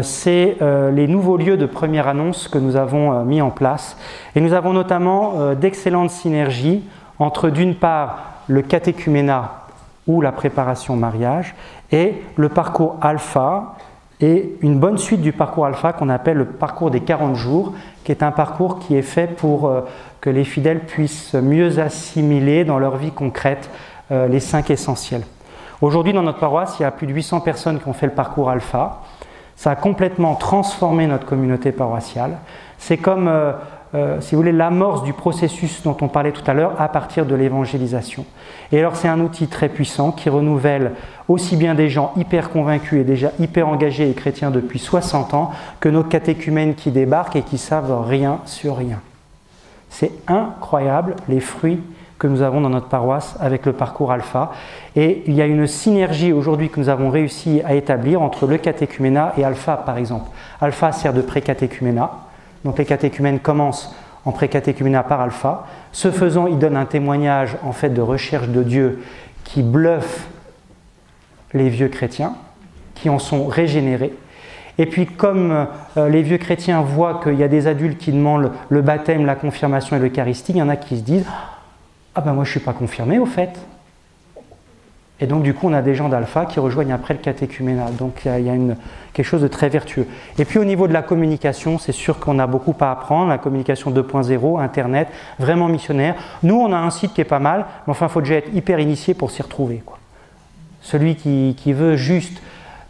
c'est les nouveaux lieux de première annonce que nous avons mis en place. Et nous avons notamment d'excellentes synergies entre d'une part le catéchuménat ou la préparation au mariage et le parcours alpha et une bonne suite du parcours alpha qu'on appelle le parcours des 40 jours, qui est un parcours qui est fait pour que les fidèles puissent mieux assimiler dans leur vie concrète les 5 essentiels. Aujourd'hui, dans notre paroisse, il y a plus de 800 personnes qui ont fait le parcours alpha. Ça a complètement transformé notre communauté paroissiale. C'est comme, si vous voulez, l'amorce du processus dont on parlait tout à l'heure à partir de l'évangélisation. Et alors, c'est un outil très puissant qui renouvelle aussi bien des gens hyper convaincus et déjà hyper engagés et chrétiens depuis 60 ans que nos catéchumènes qui débarquent et qui savent rien sur rien. C'est incroyable les fruits que nous avons dans notre paroisse avec le parcours alpha. Et il y a une synergie aujourd'hui que nous avons réussi à établir entre le catéchuménat et alpha, par exemple. Alpha sert de pré-catéchuménat. Donc les catéchumènes commencent en pré-catéchuménat par alpha. Ce faisant, ils donnent un témoignage en fait de recherche de Dieu qui bluffe les vieux chrétiens, qui en sont régénérés. Et puis comme les vieux chrétiens voient qu'il y a des adultes qui demandent le baptême, la confirmation et l'Eucharistie, il y en a qui se disent « Ah ben moi je ne suis pas confirmé au fait ». Et donc du coup on a des gens d'alpha qui rejoignent après le catéchuménat. Donc il y a quelque chose de très vertueux. Et puis au niveau de la communication, c'est sûr qu'on a beaucoup à apprendre, la communication 2.0, Internet, vraiment missionnaire. Nous on a un site qui est pas mal, mais enfin il faut déjà être hyper initié pour s'y retrouver, quoi. Celui qui veut juste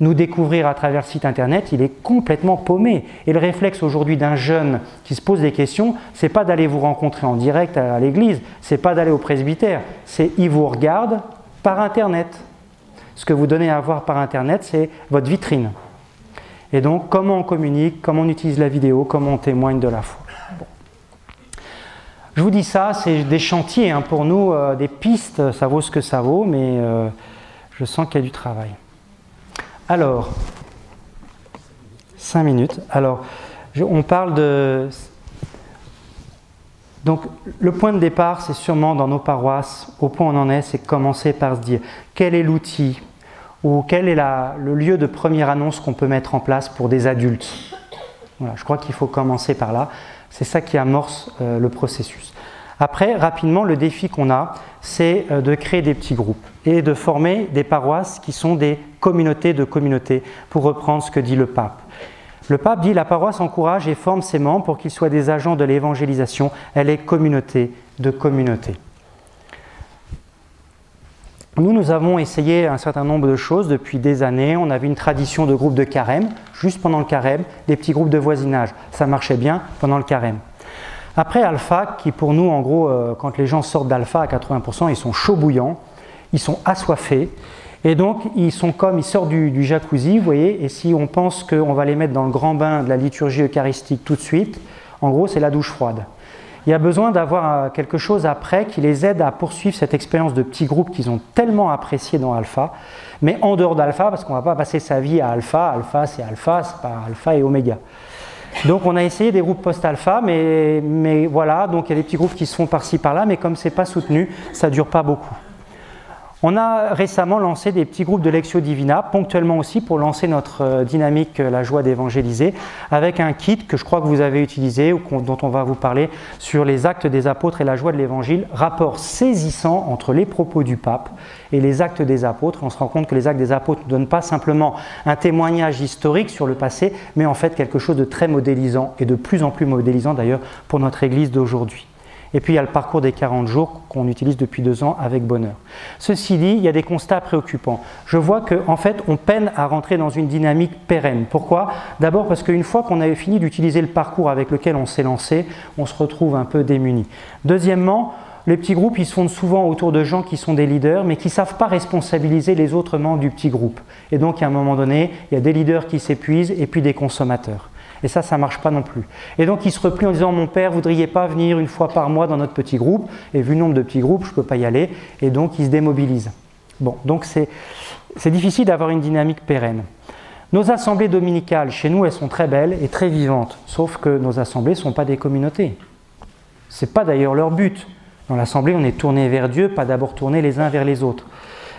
nous découvrir à travers le site internet, il est complètement paumé. Et le réflexe aujourd'hui d'un jeune qui se pose des questions, c'est pas d'aller vous rencontrer en direct à l'église, c'est pas d'aller au presbytère, c'est il vous regarde par internet. Ce que vous donnez à voir par internet, c'est votre vitrine. Et donc, comment on communique, comment on utilise la vidéo, comment on témoigne de la foi. Bon. Je vous dis ça, c'est des chantiers hein, pour nous, des pistes, ça vaut ce que ça vaut, mais je sens qu'il y a du travail. Alors, 5 minutes. Alors, on parle de... Donc, le point de départ, c'est sûrement dans nos paroisses, au point où on en est, c'est commencer par se dire quel est l'outil ou quel est le lieu de première annonce qu'on peut mettre en place pour des adultes. Voilà, je crois qu'il faut commencer par là. C'est ça qui amorce le processus. Après, rapidement, le défi qu'on a, c'est de créer des petits groupes et de former des paroisses qui sont des communautés de communautés, pour reprendre ce que dit le pape. Le pape dit « La paroisse encourage et forme ses membres pour qu'ils soient des agents de l'évangélisation. Elle est communauté de communautés. » Nous avons essayé un certain nombre de choses depuis des années. On avait une tradition de groupes de carême, juste pendant le carême, des petits groupes de voisinage. Ça marchait bien pendant le carême. Après Alpha, qui pour nous, en gros, quand les gens sortent d'Alpha à 80%, ils sont chauds bouillants, ils sont assoiffés. Et donc, ils sortent du jacuzzi, vous voyez, et si on pense qu'on va les mettre dans le grand bain de la liturgie eucharistique tout de suite, en gros, c'est la douche froide. Il y a besoin d'avoir quelque chose après qui les aide à poursuivre cette expérience de petits groupes qu'ils ont tellement apprécié dans Alpha, mais en dehors d'Alpha, parce qu'on ne va pas passer sa vie à Alpha. Alpha, c'est pas Alpha et Oméga. Donc on a essayé des groupes post-alpha, mais voilà, donc il y a des petits groupes qui se font par-ci par-là, mais comme ce n'est pas soutenu, ça ne dure pas beaucoup. On a récemment lancé des petits groupes de Lectio Divina, ponctuellement aussi pour lancer notre dynamique La joie d'évangéliser, avec un kit que je crois que vous avez utilisé ou dont on va vous parler sur les actes des apôtres et la joie de l'évangile, rapport saisissant entre les propos du pape et les actes des apôtres. On se rend compte que les actes des apôtres ne donnent pas simplement un témoignage historique sur le passé, mais en fait quelque chose de très modélisant et de plus en plus modélisant d'ailleurs pour notre Église d'aujourd'hui. Et puis il y a le parcours des 40 jours qu'on utilise depuis 2 ans avec bonheur. Ceci dit, il y a des constats préoccupants. Je vois qu'en fait, on peine à rentrer dans une dynamique pérenne. Pourquoi? D'abord parce qu'une fois qu'on avait fini d'utiliser le parcours avec lequel on s'est lancé, on se retrouve un peu démuni. Deuxièmement, les petits groupes, ils se fondent souvent autour de gens qui sont des leaders, mais qui ne savent pas responsabiliser les autres membres du petit groupe. Et donc, à un moment donné, il y a des leaders qui s'épuisent et puis des consommateurs. Et ça ne marche pas non plus. Et donc, ils se replient en disant « Mon père, vous ne voudriez pas venir une fois par mois dans notre petit groupe ?» Et vu le nombre de petits groupes, je ne peux pas y aller. Et donc, ils se démobilisent. Bon, donc c'est difficile d'avoir une dynamique pérenne. Nos assemblées dominicales, chez nous, elles sont très belles et très vivantes. Sauf que nos assemblées ne sont pas des communautés. Ce n'est pas d'ailleurs leur but. Dans l'assemblée, on est tourné vers Dieu, pas d'abord tourné les uns vers les autres.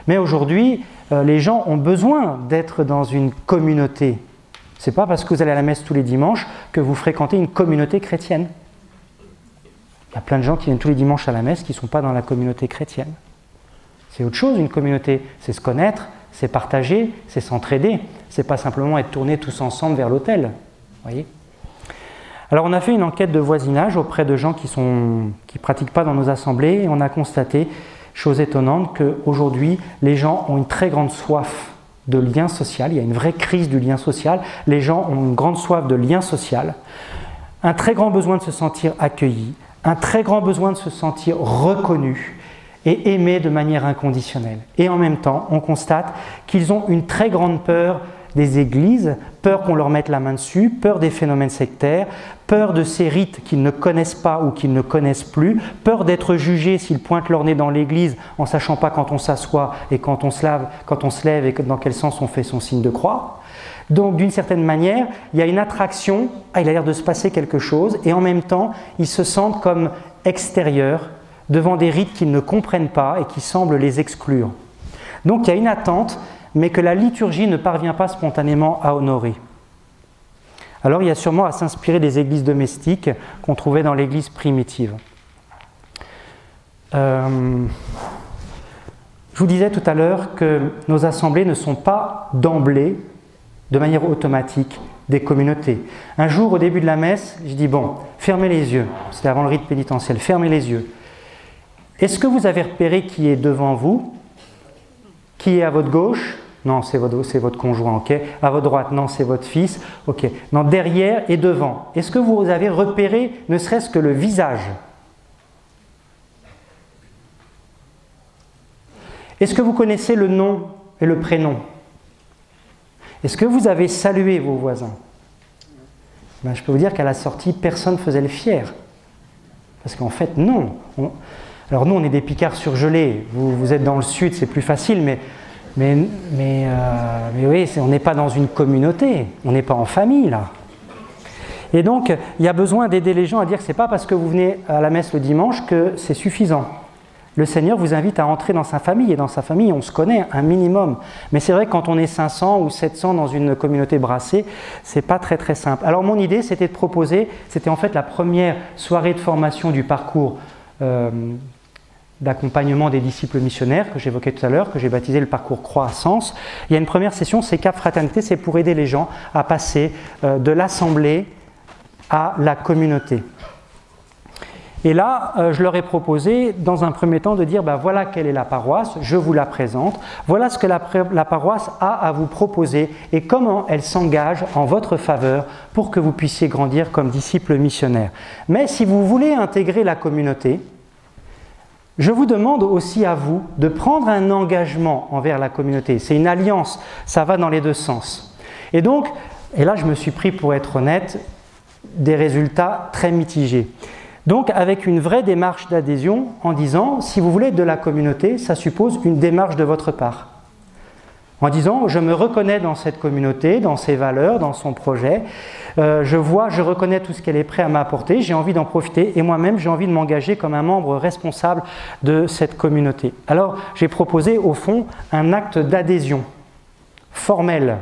Mais aujourd'hui, les gens ont besoin d'être dans une communauté. Ce n'est pas parce que vous allez à la messe tous les dimanches que vous fréquentez une communauté chrétienne. Il y a plein de gens qui viennent tous les dimanches à la messe qui ne sont pas dans la communauté chrétienne. C'est autre chose, une communauté. C'est se connaître, c'est partager, c'est s'entraider. Ce n'est pas simplement être tournés tous ensemble vers l'autel. Voyez ? Alors on a fait une enquête de voisinage auprès de gens qui ne pratiquent pas dans nos assemblées et on a constaté, chose étonnante, qu'aujourd'hui les gens ont une très grande soif de lien social. Il y a une vraie crise du lien social. Les gens ont une grande soif de lien social, un très grand besoin de se sentir accueillis, un très grand besoin de se sentir reconnu et aimé de manière inconditionnelle. Et en même temps, on constate qu'ils ont une très grande peur des églises, peur qu'on leur mette la main dessus, peur des phénomènes sectaires, peur de ces rites qu'ils ne connaissent pas ou qu'ils ne connaissent plus, peur d'être jugés s'ils pointent leur nez dans l'église en ne sachant pas quand on s'assoit et quand on se lève et dans quel sens on fait son signe de croix. Donc d'une certaine manière, il y a une attraction, il a l'air de se passer quelque chose, et en même temps, ils se sentent comme extérieurs devant des rites qu'ils ne comprennent pas et qui semblent les exclure. Donc il y a une attente, mais que la liturgie ne parvient pas spontanément à honorer. Alors il y a sûrement à s'inspirer des églises domestiques qu'on trouvait dans l'église primitive. Je vous disais tout à l'heure que nos assemblées ne sont pas d'emblée, de manière automatique, des communautés. Un jour, au début de la messe, je dis « Bon, fermez les yeux ». C'était avant le rite pénitentiel. Fermez les yeux. Est-ce que vous avez repéré qui est devant vous? Qui est à votre gauche? Non, c'est votre conjoint, ok. À votre droite, non, c'est votre fils, ok. Non, derrière et devant. Est-ce que vous avez repéré ne serait-ce que le visage? Est-ce que vous connaissez le nom et le prénom? Est-ce que vous avez salué vos voisins? Ben, je peux vous dire qu'à la sortie, personne ne faisait le fier. Parce qu'en fait, non. Alors nous, on est des Picards surgelés. Vous êtes dans le sud, c'est plus facile, mais oui, on n'est pas dans une communauté, on n'est pas en famille là. Et donc, il y a besoin d'aider les gens à dire que ce n'est pas parce que vous venez à la messe le dimanche que c'est suffisant. Le Seigneur vous invite à entrer dans sa famille, et dans sa famille, on se connaît un minimum. Mais c'est vrai que quand on est 500 ou 700 dans une communauté brassée, c'est pas très très simple. Alors mon idée, c'était de proposer, c'était en fait la première soirée de formation du parcours d'accompagnement des disciples missionnaires que j'évoquais tout à l'heure, que j'ai baptisé le parcours Croix à Sens. Il y a une première session, c'est Cap Fraternité, c'est pour aider les gens à passer de l'assemblée à la communauté. Et là, je leur ai proposé, dans un premier temps, de dire voilà quelle est la paroisse, je vous la présente, voilà ce que la paroisse a à vous proposer et comment elle s'engage en votre faveur pour que vous puissiez grandir comme disciples missionnaires. Mais si vous voulez intégrer la communauté, je vous demande aussi à vous de prendre un engagement envers la communauté. C'est une alliance, ça va dans les deux sens. Et donc, et là je me suis pris, pour être honnête, des résultats très mitigés. Donc avec une vraie démarche d'adhésion en disant, si vous voulez être de la communauté, ça suppose une démarche de votre part. En disant, je me reconnais dans cette communauté, dans ses valeurs, dans son projet, je reconnais tout ce qu'elle est prête à m'apporter, j'ai envie d'en profiter et moi-même j'ai envie de m'engager comme un membre responsable de cette communauté. Alors j'ai proposé au fond un acte d'adhésion formel,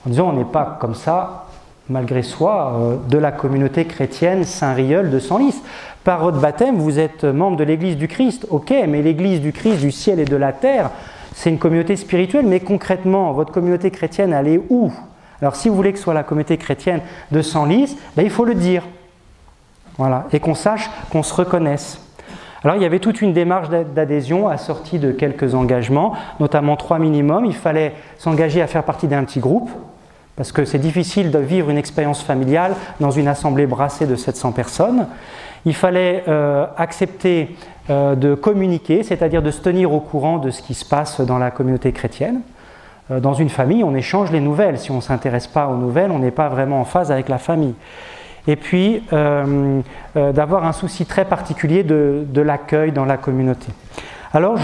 en disant on n'est pas comme ça, malgré soi, de la communauté chrétienne Saint-Rieul de Senlis. Par votre baptême, vous êtes membre de l'Église du Christ, ok, mais l'Église du Christ du ciel et de la terre, c'est une communauté spirituelle, mais concrètement, votre communauté chrétienne, elle est où? Alors si vous voulez que ce soit la communauté chrétienne de Senlis, il faut le dire. Voilà, et qu'on sache, qu'on se reconnaisse. Alors il y avait toute une démarche d'adhésion assortie de quelques engagements, notamment 3 minimums. Il fallait s'engager à faire partie d'un petit groupe, parce que c'est difficile de vivre une expérience familiale dans une assemblée brassée de 700 personnes. Il fallait accepter de communiquer, c'est-à-dire de se tenir au courant de ce qui se passe dans la communauté chrétienne. Dans une famille, on échange les nouvelles. Si on ne s'intéresse pas aux nouvelles, on n'est pas vraiment en phase avec la famille. Et puis, d'avoir un souci très particulier de l'accueil dans la communauté. Alors,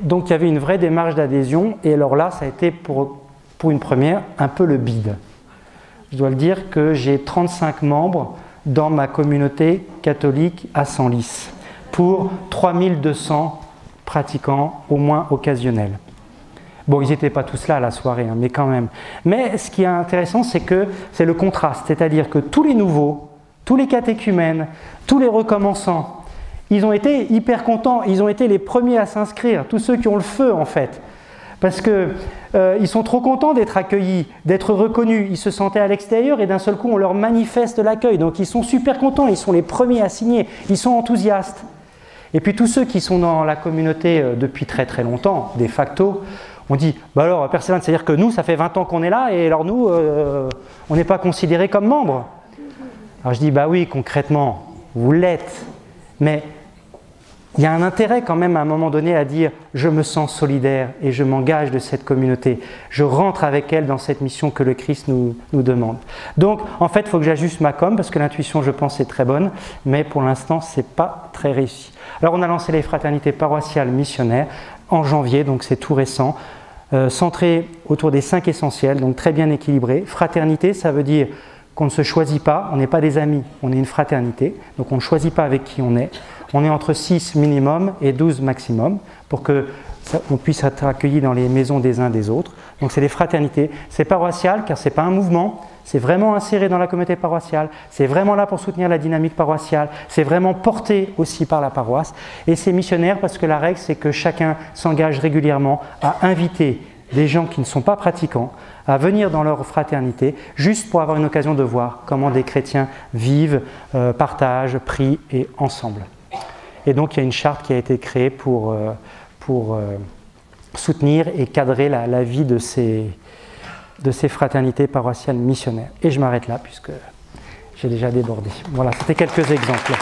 donc il y avait une vraie démarche d'adhésion, et alors là, ça a été pour une première, un peu le bide. Je dois le dire que j'ai 35 membres dans ma communauté catholique à Senlis, pour 3200 pratiquants, au moins occasionnels. Bon, ils n'étaient pas tous là à la soirée, mais quand même. Mais ce qui est intéressant, c'est que c'est le contraste, c'est-à-dire que tous les nouveaux, tous les catéchumènes, tous les recommençants, ils ont été hyper contents, ils ont été les premiers à s'inscrire, tous ceux qui ont le feu en fait. Parce qu'ils sont trop contents d'être accueillis, d'être reconnus. Ils se sentaient à l'extérieur et d'un seul coup, on leur manifeste l'accueil. Donc ils sont super contents, ils sont les premiers à signer, ils sont enthousiastes. Et puis tous ceux qui sont dans la communauté depuis très très longtemps, de facto, on dit, alors Persévérance, c'est-à-dire que nous, ça fait 20 ans qu'on est là et alors nous, on n'est pas considérés comme membres. Alors je dis, oui, concrètement, vous l'êtes, mais il y a un intérêt quand même à un moment donné à dire « je me sens solidaire et je m'engage de cette communauté, je rentre avec elle dans cette mission que le Christ nous demande ». Donc en fait, il faut que j'ajuste ma com parce que l'intuition, je pense, est très bonne, mais pour l'instant, ce n'est pas très réussi. Alors on a lancé les fraternités paroissiales missionnaires en janvier, donc c'est tout récent, centrées autour des 5 essentiels, donc très bien équilibrées. Fraternité, ça veut dire qu'on ne se choisit pas, on n'est pas des amis, on est une fraternité, donc on ne choisit pas avec qui on est. On est entre 6 minimum et 12 maximum pour qu'on puisse être accueillis dans les maisons des uns des autres. Donc c'est des fraternités. C'est paroissial car ce n'est pas un mouvement, c'est vraiment inséré dans la communauté paroissiale, c'est vraiment là pour soutenir la dynamique paroissiale, c'est vraiment porté aussi par la paroisse. Et c'est missionnaire parce que la règle c'est que chacun s'engage régulièrement à inviter des gens qui ne sont pas pratiquants à venir dans leur fraternité, juste pour avoir une occasion de voir comment des chrétiens vivent, partagent, prient et ensemble. Et donc il y a une charte qui a été créée pour soutenir et cadrer la vie de ces fraternités paroissiales missionnaires. Et je m'arrête là puisque j'ai déjà débordé. Voilà, c'était quelques exemples.